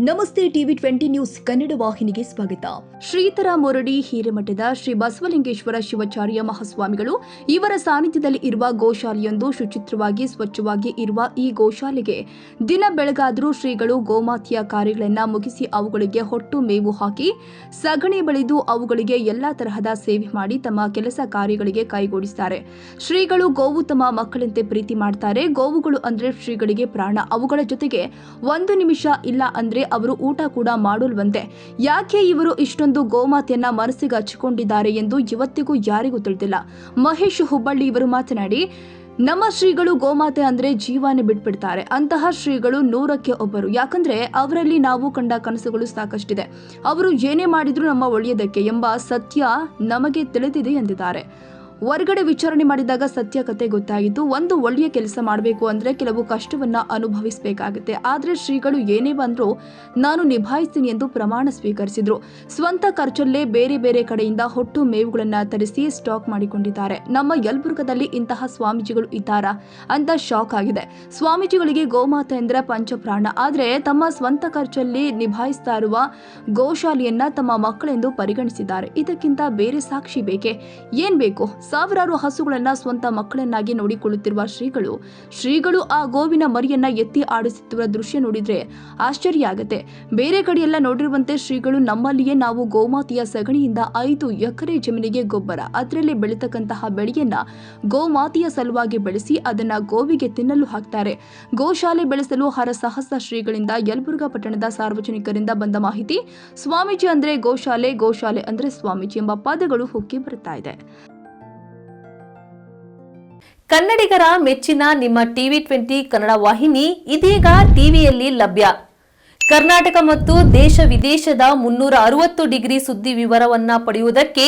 ನಮಸ್ತೆ TV 20 news Kannada ವಾಹಿನಿಗೆ ಸ್ವಾಗತ. ಶ್ರೀಧರ ಮೊರಡಿ ಹಿರೇಮಠದ ಶ್ರೀ ಬಸವಲಿಂಗೇಶ್ವರ ಶಿವಾಚಾರ್ಯ ಮಹಾಸ್ವಾಮಿಗಳು ಇವರ ಸಾನ್ನಿಧ್ಯದಲ್ಲಿ ಇರುವ ಗೋಶಾಲೆಯೊಂದು ಶುಚಿತ್ವವಾಗಿ ಸ್ವಚ್ಛವಾಗಿ ಇರುವ ಈ ಗೋಶಾಲೆಗೆ ದಿನ ಬೆಳಗಾದರೂ ಶ್ರೀಗಳು ಗೋಮಾತೆಯ ಕಾರ್ಯಗಳನ್ನು ಮುಗಿಸಿ ಅವುಗಳಿಗೆ ಹೊಟ್ಟು ಮೇವು ಹಾಕಿ ಸಗಣಿ ಬಳಿದು ಅವುಗಳಿಗೆ ಎಲ್ಲಾ ತರಹದ ಸೇವೆ ಮಾಡಿ ತಮ್ಮ ಕೆಲಸ ಕಾರ್ಯಗಳಿಗೆ ಕೈಗೂಡಿಸುತ್ತಾರೆ. ಶ್ರೀಗಳು ಗೋವು ತಮ್ಮ ಮಕ್ಕಳಂತೆ ಪ್ರೀತಿ ಮಾಡ್ತಾರೆ. ಗೋವುಗಳು ಅಂದ್ರೆ ಶ್ರೀಗಳಿಗೆ ಪ್ರಾಣ. ಅವುಗಳ ಜೊತೆಗೆ ಒಂದು ನಿಮಿಷ ಇಲ್ಲ ಅಂದ್ರೆ ಅವರು ಊಟ ಕೂಡ ಮಾಡೋಲ್ವಂತೆ. ಯಾಕೆ ಇವರು ಇಷ್ಟೊಂದು ಗೋಮಾತೆಯನ್ನ ಮನಸ್ಸಿಗೆ ಹಚ್ಚಿಕೊಂಡಿದ್ದಾರೆ ಎಂದು ಇವತ್ತಿಗೂ ಯಾರಿಗೂ ತಿಳಿದಿಲ್ಲ. ಮಹೇಶ್ ಹುಬ್ಬಳ್ಳಿ ಇವರು ಮಾತನಾಡಿ, ನಮ್ಮ ಶ್ರೀಗಳು ಗೋಮಾತೆ ಅಂದ್ರೆ ಜೀವನೇ ಬಿಟ್ಬಿಡ್ತಾರೆ. ಅಂತಹ ಶ್ರೀಗಳು 100ಕ್ಕೆ ಒಬ್ಬರು. ಯಾಕಂದ್ರೆ ಅವರಲ್ಲಿ ನಾವು ಕಂಡ ಕನಸುಗಳು ಸಾಕಷ್ಟಿದೆ. ಅವರು ಏನೇ ಮಾಡಿದ್ರು ನಮ್ಮ ಒಳ್ಳೆಯದಕ್ಕೆ ಎಂಬ ಸತ್ಯ ನಮಗೆ ತಿಳಿದಿದೆ ಎಂದಿದ್ದಾರೆ. ಹೊರಗಡೆ ವಿಚಾರಣೆ ಮಾಡಿದಾಗ ಸತ್ಯ ಕತೆ ಗೊತ್ತಾಗಿದ್ದು, ಒಂದು ಒಳ್ಳೆಯ ಕೆಲಸ ಮಾಡಬೇಕು ಅಂದ್ರೆ ಕೆಲವು ಕಷ್ಟವನ್ನ ಅನುಭವಿಸಬೇಕಾಗುತ್ತೆ. ಆದ್ರೆ ಶ್ರೀಗಳು ಏನೇ ಬಂದ್ರೂ ನಾನು ನಿಭಾಯಿಸ್ತೀನಿ ಎಂದು ಪ್ರಮಾಣ ಸ್ವೀಕರಿಸಿದ್ರು. ಸ್ವಂತ ಖರ್ಚಲ್ಲೇ ಬೇರೆ ಬೇರೆ ಕಡೆಯಿಂದ ಹೊಟ್ಟು ಮೇವುಗಳನ್ನ ತರಿಸಿ ಸ್ಟಾಕ್ ಮಾಡಿಕೊಂಡಿದ್ದಾರೆ. ನಮ್ಮ ಯಲಬುರ್ಗದಲ್ಲಿ ಇಂತಹ ಸ್ವಾಮೀಜಿಗಳು ಇದ್ದಾರಾ ಅಂತ ಶಾಕ್ ಆಗಿದೆ. ಸ್ವಾಮೀಜಿಗಳಿಗೆ ಗೋಮಾತೆ ಅಂದ್ರೆ ಪಂಚಪ್ರಾಣ. ಆದ್ರೆ ತಮ್ಮ ಸ್ವಂತ ಖರ್ಚಲ್ಲಿ ನಿಭಾಯಿಸ್ತಾ ಇರುವ ಗೋಶಾಲೆಯನ್ನ ತಮ್ಮ ಮಕ್ಕಳೆಂದು ಪರಿಗಣಿಸಿದ್ದಾರೆ. ಇದಕ್ಕಿಂತ ಬೇರೆ ಸಾಕ್ಷಿ ಬೇಕೆ? ಏನ್ ಬೇಕು? ಸಾವಿರಾರು ಹಸುಗಳನ್ನ ಸ್ವಂತ ಮಕ್ಕಳನ್ನಾಗಿ ನೋಡಿಕೊಳ್ಳುತ್ತಿರುವ ಶ್ರೀಗಳು ಆ ಗೋವಿನ ಮರಿಯನ್ನ ಎತ್ತಿ ಆಡಿಸುತ್ತಿರುವ ದೃಶ್ಯ ನೋಡಿದ್ರೆ ಆಶ್ಚರ್ಯ ಆಗುತ್ತೆ. ಬೇರೆ ಕಡೆಯೆಲ್ಲ ನೋಡಿರುವಂತೆ ಶ್ರೀಗಳು ನಮ್ಮಲ್ಲಿಯೇ ನಾವು ಗೋಮಾತೆಯ ಸಗಣಿಯಿಂದ 5 ಎಕರೆ ಜಮೀನಿಗೆ ಗೊಬ್ಬರ, ಅದರಲ್ಲಿ ಬೆಳೀತಕ್ಕಂತಹ ಬೆಳೆಯನ್ನ ಗೋಮಾತೆಯ ಸಲುವಾಗಿ ಬೆಳೆಸಿ ಅದನ್ನ ಗೋವಿಗೆ ತಿನ್ನಲು ಹಾಕ್ತಾರೆ. ಗೋಶಾಲೆ ಬೆಳೆಸಲು ಹರಸಾಹಸ ಶ್ರೀಗಳಿಂದ ಯಲಬುರ್ಗಾ ಪಟ್ಟಣದ ಸಾರ್ವಜನಿಕರಿಂದ ಬಂದ ಮಾಹಿತಿ. ಸ್ವಾಮೀಜಿ ಅಂದ್ರೆ ಗೋಶಾಲೆ, ಗೋಶಾಲೆ ಅಂದ್ರೆ ಸ್ವಾಮೀಜಿ ಎಂಬ ಪದಗಳು ಹುಕ್ಕಿ ಬರ್ತಾ ಇದೆ. ಕನ್ನಡಿಗರ ಮೆಚ್ಚಿನ ನಿಮ್ಮ ಟಿವಿ 20 ಕನ್ನಡ ವಾಹಿನಿ ಇದೀಗ ಟಿವಿಯಲ್ಲಿ ಲಭ್ಯ. ಕರ್ನಾಟಕ ಮತ್ತು ದೇಶ ವಿದೇಶದ 360 ಡಿಗ್ರಿ ಸುದ್ದಿ ವಿವರವನ್ನ ಪಡೆಯುವುದಕ್ಕೆ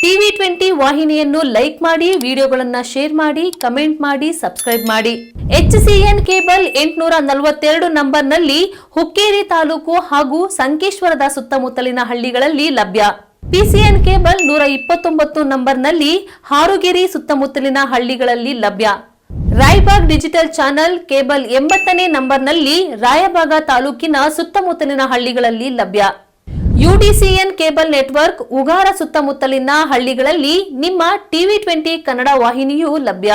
ಟಿವಿ 20 ವಾಹಿನಿಯನ್ನು ಲೈಕ್ ಮಾಡಿ, ವಿಡಿಯೋಗಳನ್ನು ಶೇರ್ ಮಾಡಿ, ಕಮೆಂಟ್ ಮಾಡಿ, ಸಬ್ಸ್ಕ್ರೈಬ್ ಮಾಡಿ. HCN ಕೇಬಲ್ 842 ನಂಬರ್ನಲ್ಲಿ ಹುಕ್ಕೇರಿ ತಾಲೂಕು ಹಾಗೂ ಸಂಕೇಶ್ವರದ ಸುತ್ತಮುತ್ತಲಿನ ಹಳ್ಳಿಗಳಲ್ಲಿ ಲಭ್ಯ. PCN ಕೇಬಲ್ 129 ನಂಬರ್ನಲ್ಲಿ ಹಾರುಗೆರೆ ಸುತ್ತಮುತ್ತಲಿನ ಹಳ್ಳಿಗಳಲ್ಲಿ ಲಭ್ಯ. ರಾಯಬಾಗ್ ಡಿಜಿಟಲ್ ಚಾನೆಲ್ ಕೇಬಲ್ 80ನೇ ನಂಬರ್ನಲ್ಲಿ ರಾಯಬಾಗ ತಾಲೂಕಿನ ಸುತ್ತಮುತ್ತಲಿನ ಹಳ್ಳಿಗಳಲ್ಲಿ ಲಭ್ಯ. UDCN ಕೇಬಲ್ ನೆಟ್ವರ್ಕ್ ಉಗಾರ ಸುತ್ತಮುತ್ತಲಿನ ಹಳ್ಳಿಗಳಲ್ಲಿ ನಿಮ್ಮ ಟಿವಿ 20 ಕನ್ನಡ ವಾಹಿನಿಯೂ ಲಭ್ಯ.